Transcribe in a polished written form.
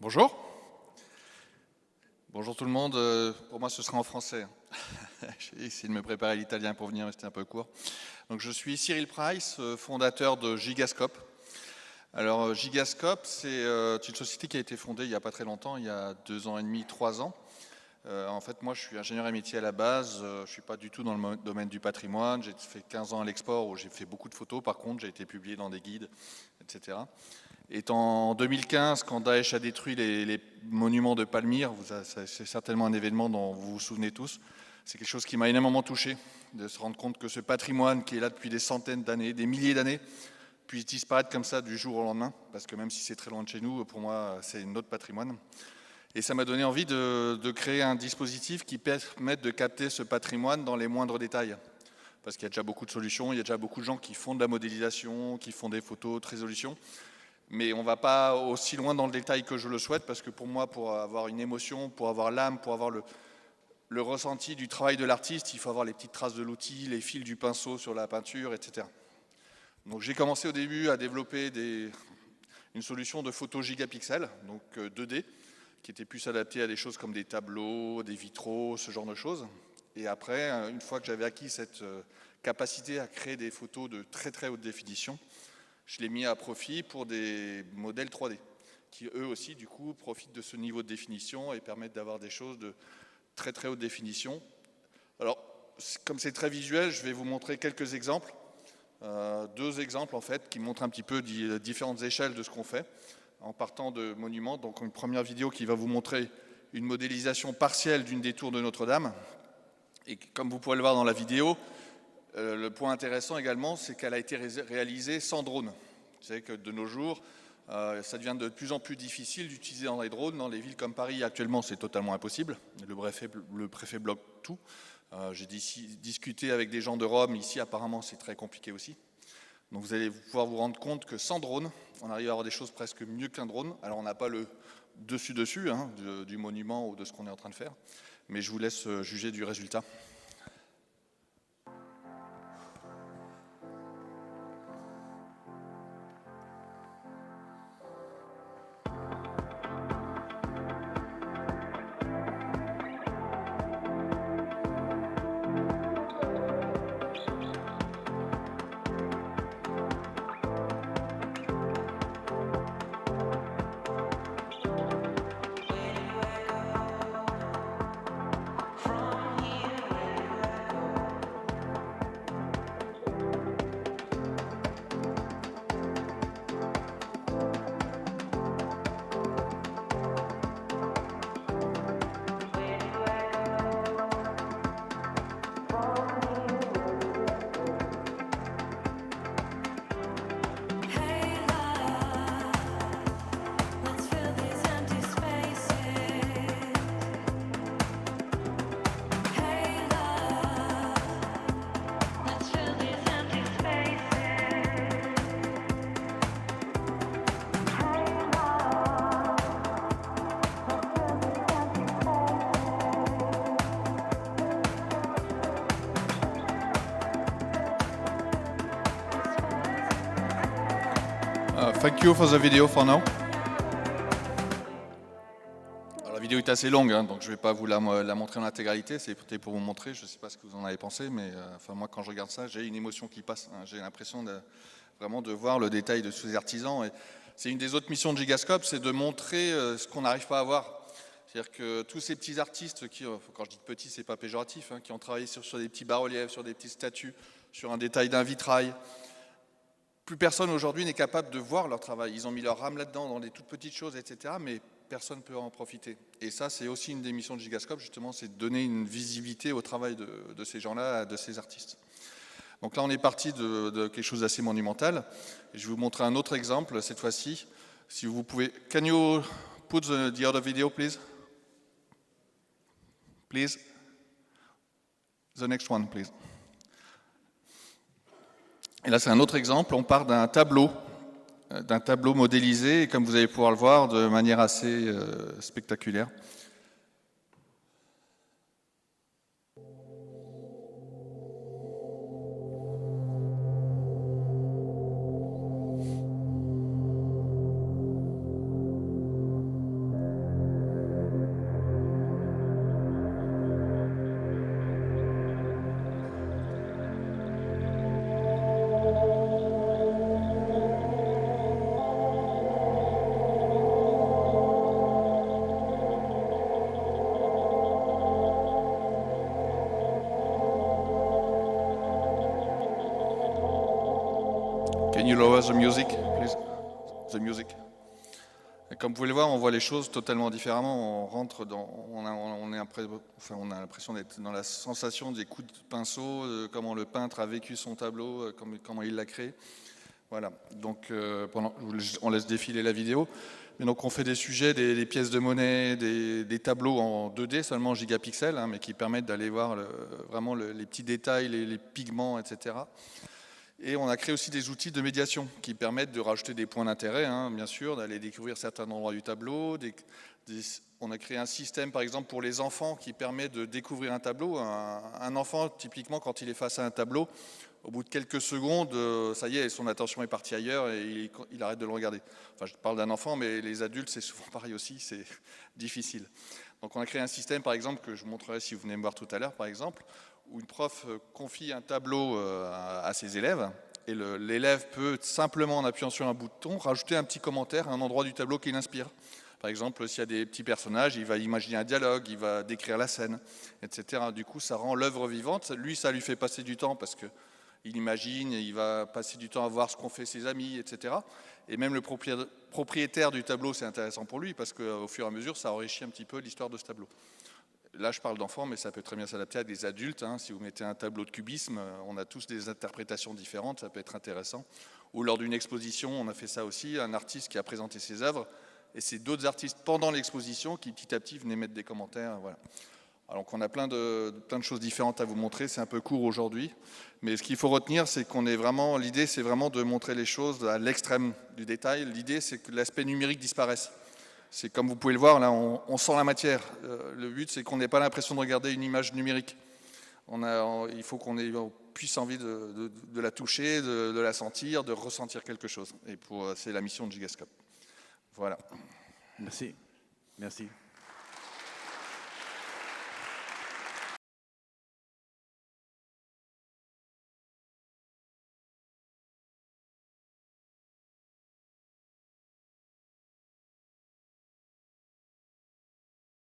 Bonjour. Bonjour tout le monde. Pour moi, ce sera en français. J'ai essayé de me préparer à l'italien pour venir, mais c'était un peu court. Donc, je suis Cyril Price, fondateur de Gigascope. Alors, Gigascope, c'est une société qui a été fondée il n'y a pas très longtemps, il y a 2 ans et demi, 3 ans. En fait, moi, je suis ingénieur et métier à la base. Je ne suis pas du tout dans le domaine du patrimoine. J'ai fait 15 ans à l'export où j'ai fait beaucoup de photos. Par contre, j'ai été publié dans des guides, etc. Et en 2015, quand Daesh a détruit les monuments de Palmyre, c'est certainement un événement dont vous vous souvenez tous, c'est quelque chose qui m'a énormément touché, de se rendre compte que ce patrimoine qui est là depuis des centaines d'années, des milliers d'années, puisse disparaître comme ça du jour au lendemain, parce que même si c'est très loin de chez nous, pour moi, c'est notre patrimoine. Et ça m'a donné envie de créer un dispositif qui permette de capter ce patrimoine dans les moindres détails. Parce qu'il y a déjà beaucoup de solutions, il y a déjà beaucoup de gens qui font de la modélisation, qui font des photos de résolution. Mais on ne va pas aussi loin dans le détail que je le souhaite, parce que pour moi, pour avoir une émotion, pour avoir l'âme, pour avoir le ressenti du travail de l'artiste, il faut avoir les petites traces de l'outil, les fils du pinceau sur la peinture, etc. Donc j'ai commencé au début à développer une solution de photo gigapixels, donc 2D, qui était plus adaptée à des choses comme des tableaux, des vitraux, ce genre de choses. Et après, une fois que j'avais acquis cette capacité à créer des photos de très très haute définition, je l'ai mis à profit pour des modèles 3D, qui eux aussi, du coup, profitent de ce niveau de définition et permettent d'avoir des choses de très très haute définition. Alors, comme c'est très visuel, je vais vous montrer quelques exemples. 2 exemples, en fait, qui montrent un petit peu différentes échelles de ce qu'on fait, en partant de monuments. Donc, une première vidéo qui va vous montrer une modélisation partielle d'une des tours de Notre-Dame. Et comme vous pouvez le voir dans la vidéo, le point intéressant également, c'est qu'elle a été réalisée sans drone. Vous savez que de nos jours, ça devient de plus en plus difficile d'utiliser dans les drones. Dans les villes comme Paris, actuellement, c'est totalement impossible. Le préfet bloque tout. J'ai discuté avec des gens de Rome. Ici, apparemment, c'est très compliqué aussi. Donc vous allez pouvoir vous rendre compte que sans drone, on arrive à avoir des choses presque mieux qu'un drone. Alors on n'a pas le dessus hein, du monument ou de ce qu'on est en train de faire, mais je vous laisse juger du résultat. Thank you for the video for now. Alors, la vidéo est assez longue, hein, donc je ne vais pas vous la montrer en intégralité. C'est peut-être pour vous montrer, je ne sais pas ce que vous en avez pensé, mais enfin, moi quand je regarde ça, j'ai une émotion qui passe. Hein, j'ai l'impression vraiment de voir le détail de tous ces artisans. Et c'est une des autres missions de Gigascope, c'est de montrer ce qu'on n'arrive pas à voir. C'est-à-dire que tous ces petits artistes, quand je dis petits, c'est pas péjoratif, hein, qui ont travaillé sur des petits bas-reliefs, sur des petites statues, sur un détail d'un vitrail, plus personne aujourd'hui n'est capable de voir leur travail. Ils ont mis leur âme là-dedans, dans des toutes petites choses, etc. Mais personne ne peut en profiter. Et ça, c'est aussi une des missions de Gigascope, justement, c'est de donner une visibilité au travail de ces gens-là, de ces artistes. Donc là, on est parti de quelque chose d'assez monumental. Et je vais vous montrer un autre exemple, cette fois-ci. Si vous pouvez... Can you put the other video, please? Please? The next one, please. Et là, c'est un autre exemple. On part d'un tableau modélisé, et comme vous allez pouvoir le voir, de manière assez spectaculaire. you lower the music, please? The music. Et comme vous pouvez le voir, on voit les choses totalement différemment. On rentre dans, on a l'impression d'être dans la sensation des coups de pinceau, comment le peintre a vécu son tableau, comment il l'a créé. Voilà. Donc on laisse défiler la vidéo. Et donc on fait des sujets, des pièces de monnaie, des tableaux en 2D, seulement en gigapixels, hein, mais qui permettent d'aller voir vraiment les petits détails, les pigments, etc. Et on a créé aussi des outils de médiation qui permettent de rajouter des points d'intérêt, hein, bien sûr, d'aller découvrir certains endroits du tableau. On a créé un système, par exemple, pour les enfants qui permet de découvrir un tableau. Un enfant, typiquement, quand il est face à un tableau, au bout de quelques secondes, ça y est, son attention est partie ailleurs et il arrête de le regarder. Enfin, je parle d'un enfant, mais les adultes, c'est souvent pareil aussi, c'est difficile. Donc on a créé un système, par exemple, que je vous montrerai si vous venez me voir tout à l'heure, par exemple, où une prof confie un tableau à ses élèves, et l'élève peut simplement, en appuyant sur un bouton, rajouter un petit commentaire à un endroit du tableau qui l'inspire. Par exemple, s'il y a des petits personnages, il va imaginer un dialogue, il va décrire la scène, etc. Du coup, ça rend l'œuvre vivante. Lui, ça lui fait passer du temps parce qu'il imagine, il va passer du temps à voir ce qu'ont fait ses amis, etc. Et même le propriétaire du tableau, c'est intéressant pour lui parce qu'au fur et à mesure, ça enrichit un petit peu l'histoire de ce tableau. Là, je parle d'enfants, mais ça peut très bien s'adapter à des adultes. Hein. Si vous mettez un tableau de cubisme, on a tous des interprétations différentes, ça peut être intéressant. Ou lors d'une exposition, on a fait ça aussi, un artiste qui a présenté ses œuvres, et c'est d'autres artistes pendant l'exposition qui petit à petit venaient mettre des commentaires. Voilà. Alors qu'on a plein de choses différentes à vous montrer, c'est un peu court aujourd'hui, mais ce qu'il faut retenir, c'est qu'on est vraiment, l'idée c'est vraiment de montrer les choses à l'extrême du détail. L'idée c'est que l'aspect numérique disparaisse. C'est comme vous pouvez le voir, là, on sent la matière. Le but, c'est qu'on n'ait pas l'impression de regarder une image numérique. Il faut qu'on puisse envie de la toucher, de la sentir, de ressentir quelque chose. Et c'est la mission de Gigascope. Voilà. Merci. Merci.